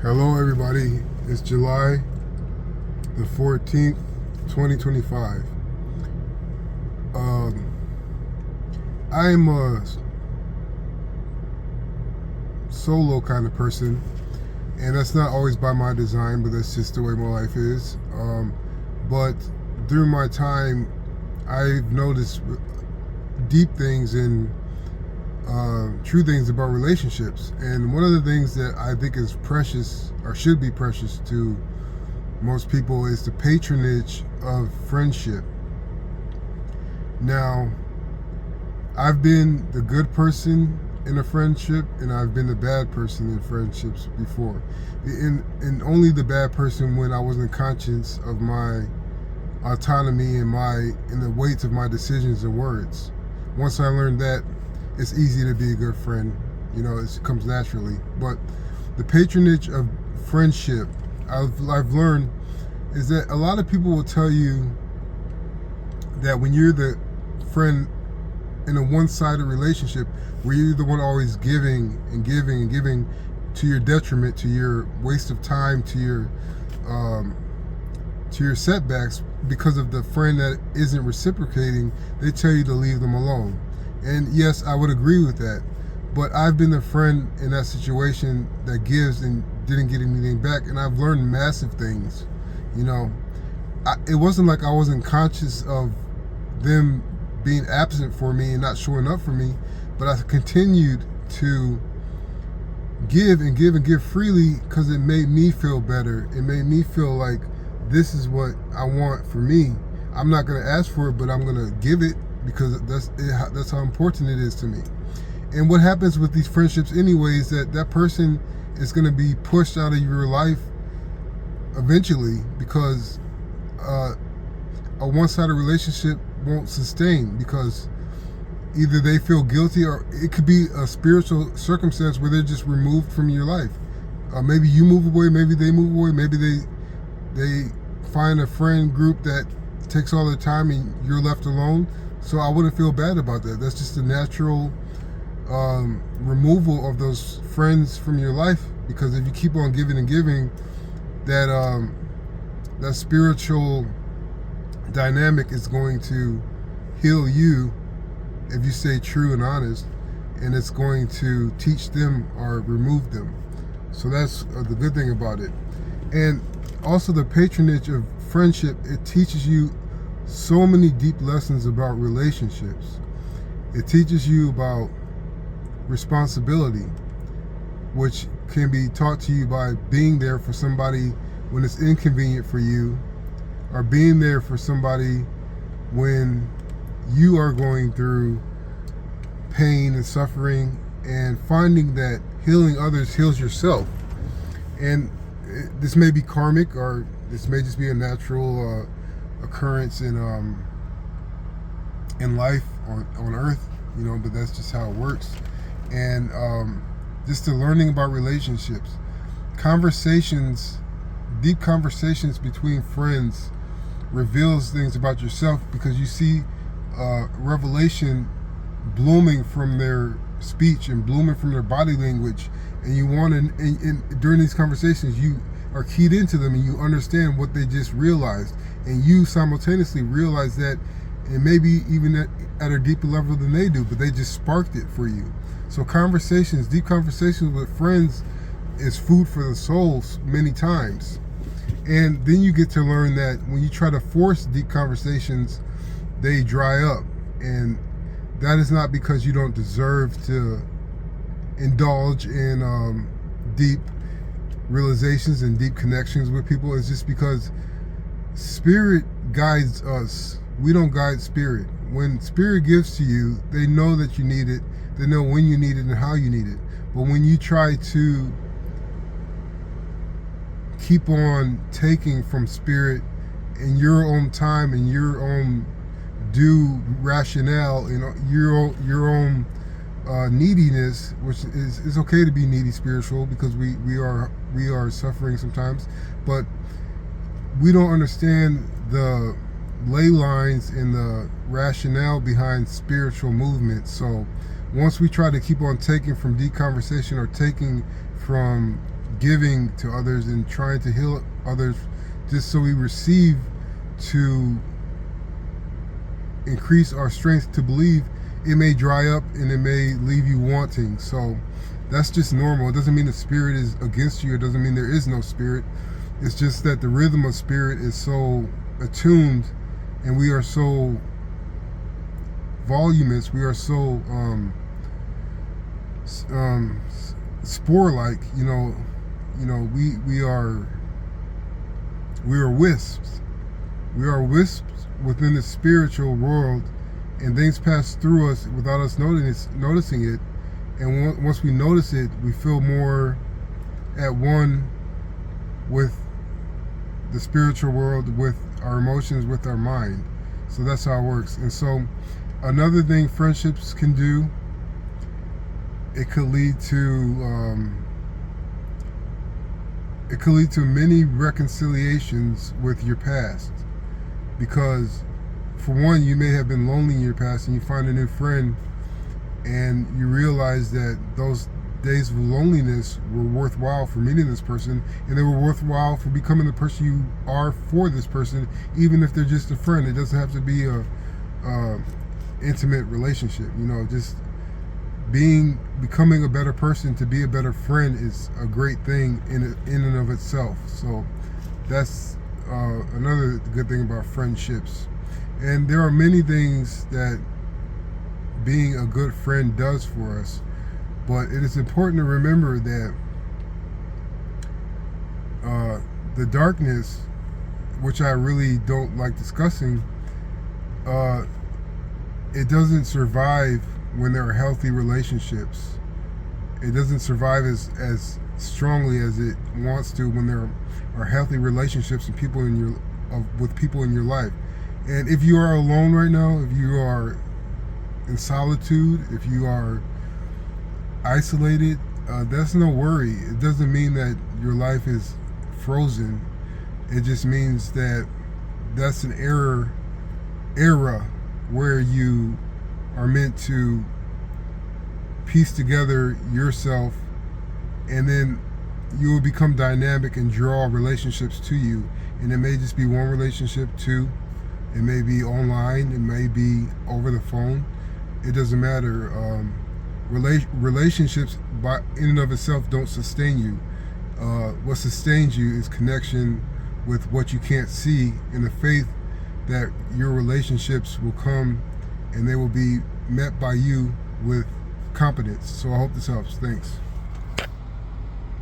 Hello, everybody. It's July the 14th, 2025. I'm a solo kind of person, and that's not always by my design, but that's just the way my life is. But through my time, I've noticed deep things and true things about relationships. And one of the things that I think is precious, or should be precious to most people, is the patronage of friendship. Now, I've been the good person in a friendship, and I've been the bad person in friendships before. And only the bad person when I wasn't conscious of my autonomy and the weights of my decisions and words. Once I learned that, it's easy to be a good friend. It comes naturally. But the patronage of friendship, I've learned, is that a lot of people will tell you that when you're the friend in a one-sided relationship, where you're the one always giving and giving and giving to your detriment, to your waste of time, to your setbacks, because of the friend that isn't reciprocating, they tell you to leave them alone. And yes, I would agree with that. But I've been the friend in that situation that gives and didn't get anything back, and I've learned massive things. It wasn't like I wasn't conscious of them being absent for me and not showing up for me, but I continued to give and give and give freely because it made me feel better. It made me feel like this is what I want for me. I'm not going to ask for it, but I'm going to give it because that's how important it is to me. And what happens with these friendships anyway is that person is going to be pushed out of your life eventually, because a one-sided relationship won't sustain, because either they feel guilty, or it could be a spiritual circumstance where they're just removed from your life. Maybe you move away, maybe they move away, maybe they find a friend group that takes all their time and you're left alone. So I wouldn't feel bad about that. That's just a natural removal of those friends from your life, because if you keep on giving and giving, that spiritual dynamic is going to heal you if you stay true and honest, and it's going to teach them or remove them. So that's the good thing about it. And also the patronage of friendship, it teaches you so many deep lessons about relationships. It teaches you about responsibility, which can be taught to you by being there for somebody when it's inconvenient for you, or being there for somebody when you are going through pain and suffering, and finding that healing others heals yourself. And this may be karmic, or this may just be a natural occurrence in life on Earth, but that's just how it works. And just the learning about relationships, deep conversations between friends reveals things about yourself, because you see revelation blooming from their speech and blooming from their body language, and you want to, and during these conversations you are keyed into them, and you understand what they just realized, and you simultaneously realize that, and maybe even at a deeper level than they do, but they just sparked it for you. So deep conversations with friends is food for the soul many times. And then you get to learn that when you try to force deep conversations, they dry up. And that is not because you don't deserve to indulge in deep realizations and deep connections with people. It's just because spirit guides us. We don't guide spirit. When spirit gives to you, they know that you need it. They know when you need it and how you need it. But when you try to keep on taking from spirit in your own time and your own due rationale, your own neediness, which is okay to be needy spiritual, because we are suffering sometimes, but we don't understand the ley lines and the rationale behind spiritual movement. So once we try to keep on taking from deep conversation, or taking from giving to others and trying to heal others just so we receive to increase our strength to believe, it may dry up and it may leave you wanting. So that's just normal. It doesn't mean the spirit is against you. It doesn't mean there is no spirit. It's just that the rhythm of spirit is so attuned, and we are so voluminous. We are so spore-like. We are wisps. We are wisps within the spiritual world, and things pass through us without us noticing it. And once we notice it, we feel more at one with the spiritual world, with our emotions, with our mind. So that's how it works. And so another thing friendships can do, it could lead to many reconciliations with your past. Because for one, you may have been lonely in your past and you find a new friend and you realize that those days of loneliness were worthwhile for meeting this person, and they were worthwhile for becoming the person you are for this person, even if they're just a friend. It doesn't have to be a intimate relationship. Just becoming a better person to be a better friend is a great thing in and of itself. So that's another good thing about friendships. And there are many things that being a good friend does for us, but it is important to remember that the darkness, which I really don't like discussing, it doesn't survive when there are healthy relationships. It doesn't survive as strongly as it wants to when there are healthy relationships and with people in your life. And if you are alone right now, if you are in solitude, if you are isolated, that's no worry. It doesn't mean that your life is frozen. It just means that that's an era where you are meant to piece together yourself, and then you will become dynamic and draw relationships to you. And it may just be one relationship, two. It may be online. It may be over the phone. It doesn't matter. Relationships in and of itself don't sustain you. What sustains you is connection with what you can't see, and the faith that your relationships will come and they will be met by you with competence. So I hope this helps. Thanks.